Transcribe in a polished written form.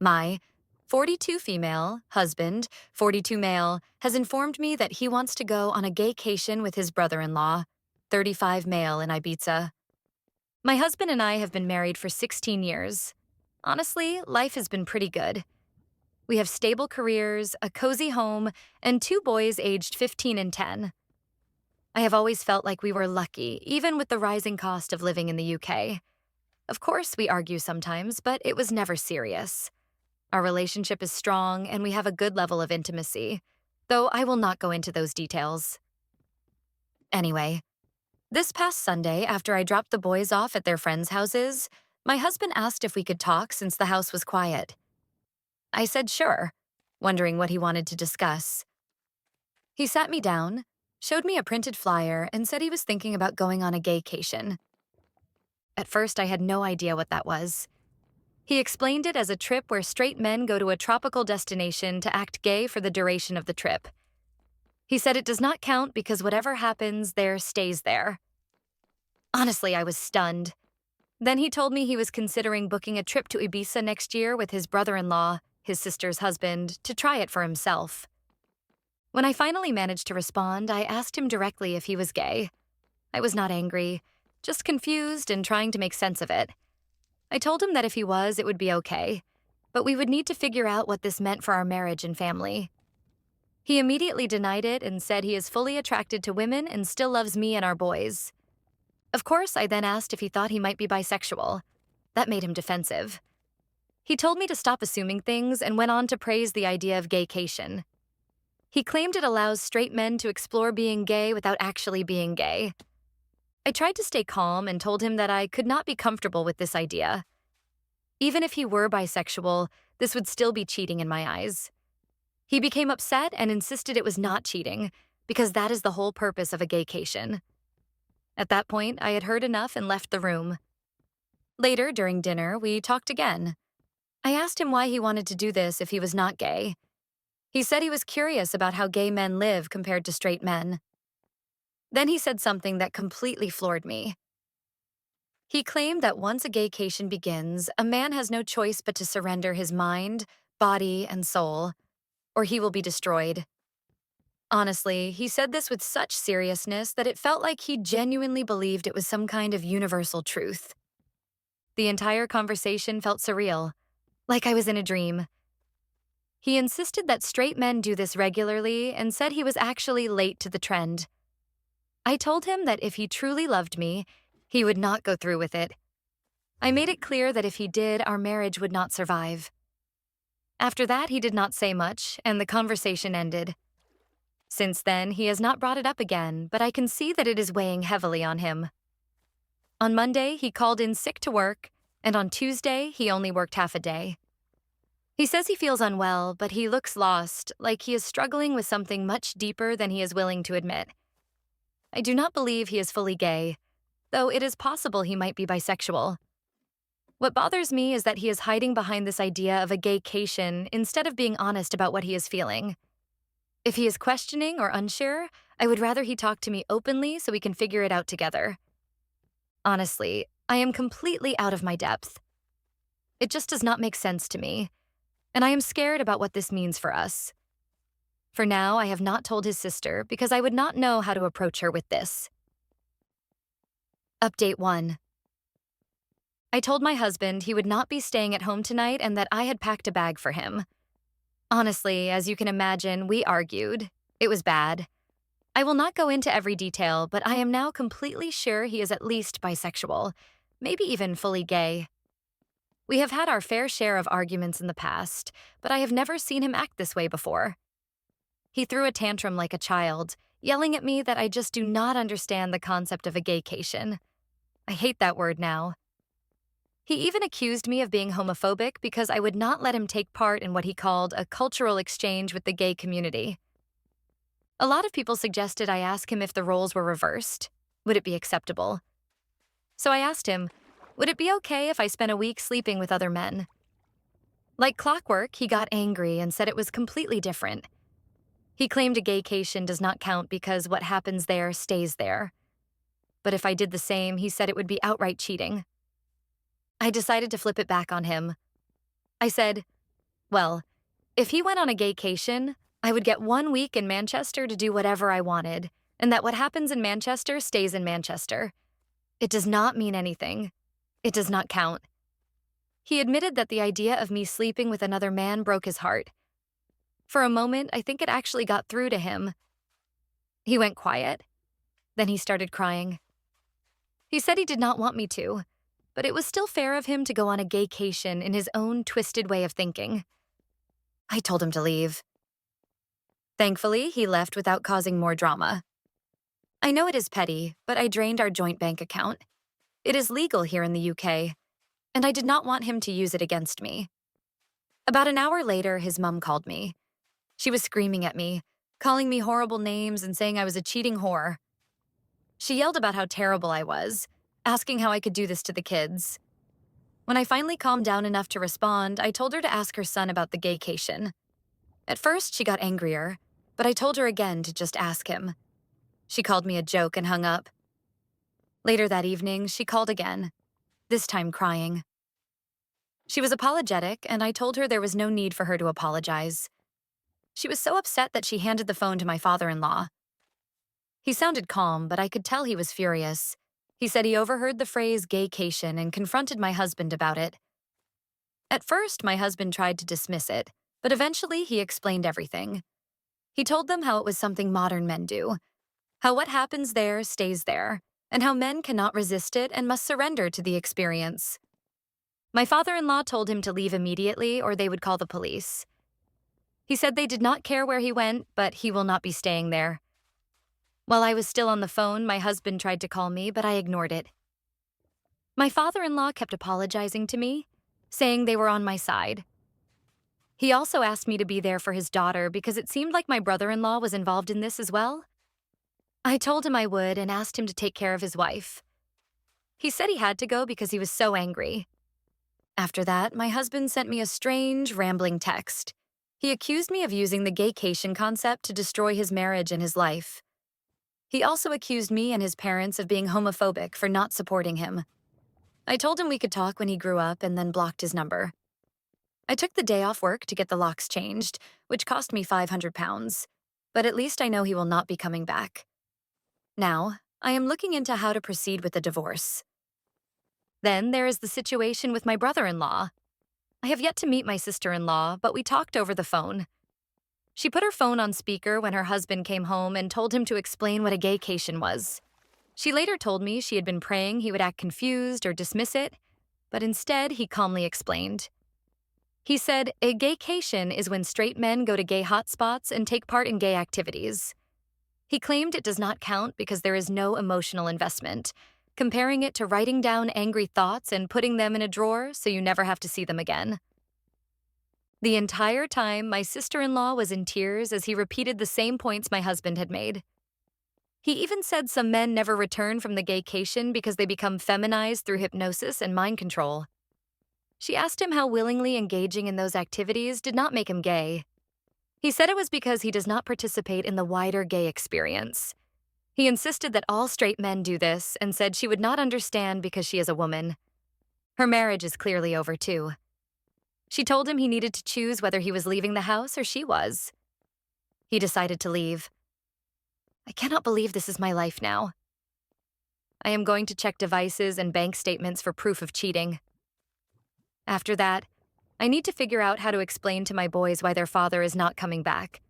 My 42 female husband, 42 male, has informed me that he wants to go on a gaycation with his brother-in-law, 35 male, in Ibiza. My husband and I have been married for 16 years. Honestly, life has been pretty good. We have stable careers, a cozy home, and two boys aged 15 and 10. I have always felt like we were lucky, even with the rising cost of living in the UK. Of course, we argue sometimes, but it was never serious. Our relationship is strong, and we have a good level of intimacy, though I will not go into those details. Anyway, this past Sunday, after I dropped the boys off at their friends' houses, my husband asked if we could talk since the house was quiet. I said sure, wondering what he wanted to discuss. He sat me down, showed me a printed flyer, and said he was thinking about going on a gaycation. At first, I had no idea what that was. He explained it as a trip where straight men go to a tropical destination to act gay for the duration of the trip. He said it does not count because whatever happens there stays there. Honestly, I was stunned. Then he told me he was considering booking a trip to Ibiza next year with his brother-in-law, his sister's husband, to try it for himself. When I finally managed to respond, I asked him directly if he was gay. I was not angry, just confused and trying to make sense of it. I told him that if he was, it would be okay, but we would need to figure out what this meant for our marriage and family. He immediately denied it and said he is fully attracted to women and still loves me and our boys. Of course, I then asked if he thought he might be bisexual. That made him defensive. He told me to stop assuming things and went on to praise the idea of gaycation. He claimed it allows straight men to explore being gay without actually being gay. I tried to stay calm and told him that I could not be comfortable with this idea. Even if he were bisexual, this would still be cheating in my eyes. He became upset and insisted it was not cheating, because that is the whole purpose of a gaycation. At that point, I had heard enough and left the room. Later, during dinner, we talked again. I asked him why he wanted to do this if he was not gay. He said he was curious about how gay men live compared to straight men. Then he said something that completely floored me. He claimed that once a gaycation begins, a man has no choice but to surrender his mind, body, and soul, or he will be destroyed. Honestly, he said this with such seriousness that it felt like he genuinely believed it was some kind of universal truth. The entire conversation felt surreal, like I was in a dream. He insisted that straight men do this regularly and said he was actually late to the trend. I told him that if he truly loved me, he would not go through with it. I made it clear that if he did, our marriage would not survive. After that, he did not say much, and the conversation ended. Since then, he has not brought it up again, but I can see that it is weighing heavily on him. On Monday, he called in sick to work, and on Tuesday, he only worked half a day. He says he feels unwell, but he looks lost, like he is struggling with something much deeper than he is willing to admit. I do not believe he is fully gay, though it is possible he might be bisexual. What bothers me is that he is hiding behind this idea of a gaycation instead of being honest about what he is feeling. If he is questioning or unsure, I would rather he talk to me openly so we can figure it out together. Honestly, I am completely out of my depth. It just does not make sense to me, and I am scared about what this means for us. For now, I have not told his sister because I would not know how to approach her with this. Update 1. I told my husband he would not be staying at home tonight and that I had packed a bag for him. Honestly, as you can imagine, we argued. It was bad. I will not go into every detail, but I am now completely sure he is at least bisexual, maybe even fully gay. We have had our fair share of arguments in the past, but I have never seen him act this way before. He threw a tantrum like a child, yelling at me that I just do not understand the concept of a gaycation. I hate that word now. He even accused me of being homophobic because I would not let him take part in what he called a cultural exchange with the gay community. A lot of people suggested I ask him if the roles were reversed. Would it be acceptable? So I asked him, would it be okay if I spent a week sleeping with other men? Like clockwork, he got angry and said it was completely different. He claimed a gaycation does not count because what happens there stays there. But if I did the same, he said it would be outright cheating. I decided to flip it back on him. I said, Well, if he went on a gaycation, I would get 1 week in Manchester to do whatever I wanted, and that what happens in Manchester stays in Manchester. It does not mean anything. It does not count. He admitted that the idea of me sleeping with another man broke his heart. For a moment, I think it actually got through to him. He went quiet. Then he started crying. He said he did not want me to, but it was still fair of him to go on a gaycation in his own twisted way of thinking. I told him to leave. Thankfully, he left without causing more drama. I know it is petty, but I drained our joint bank account. It is legal here in the UK, and I did not want him to use it against me. About an hour later, his mum called me. She was screaming at me, calling me horrible names and saying I was a cheating whore. She yelled about how terrible I was, asking how I could do this to the kids. When I finally calmed down enough to respond, I told her to ask her son about the gaycation. At first, she got angrier, but I told her again to just ask him. She called me a joke and hung up. Later that evening, she called again, this time crying. She was apologetic, and I told her there was no need for her to apologize. She was so upset that she handed the phone to my father-in-law. He sounded calm, but I could tell he was furious. He said he overheard the phrase gaycation and confronted my husband about it. At first, my husband tried to dismiss it, but eventually he explained everything. He told them how it was something modern men do, how what happens there stays there, and how men cannot resist it and must surrender to the experience. My father-in-law told him to leave immediately or they would call the police. He said they did not care where he went, but he will not be staying there. While I was still on the phone, my husband tried to call me, but I ignored it. My father-in-law kept apologizing to me, saying they were on my side. He also asked me to be there for his daughter because it seemed like my brother-in-law was involved in this as well. I told him I would and asked him to take care of his wife. He said he had to go because he was so angry. After that, my husband sent me a strange, rambling text. He accused me of using the gaycation concept to destroy his marriage and his life. He also accused me and his parents of being homophobic for not supporting him. I told him we could talk when he grew up and then blocked his number. I took the day off work to get the locks changed, which cost me £500, but at least I know he will not be coming back. Now, I am looking into how to proceed with the divorce. Then there is the situation with my brother-in-law. I have yet to meet my sister-in-law, but we talked over the phone. She put her phone on speaker when her husband came home and told him to explain what a gaycation was. She later told me she had been praying he would act confused or dismiss it, but instead he calmly explained. He said, a gaycation is when straight men go to gay hotspots and take part in gay activities. He claimed it does not count because there is no emotional investment, comparing it to writing down angry thoughts and putting them in a drawer so you never have to see them again. The entire time, my sister-in-law was in tears as he repeated the same points my husband had made. He even said some men never return from the gaycation because they become feminized through hypnosis and mind control. She asked him how willingly engaging in those activities did not make him gay. He said it was because he does not participate in the wider gay experience. He insisted that all straight men do this and said she would not understand because she is a woman. Her marriage is clearly over, too. She told him he needed to choose whether he was leaving the house or she was. He decided to leave. I cannot believe this is my life now. I am going to check devices and bank statements for proof of cheating. After that, I need to figure out how to explain to my boys why their father is not coming back.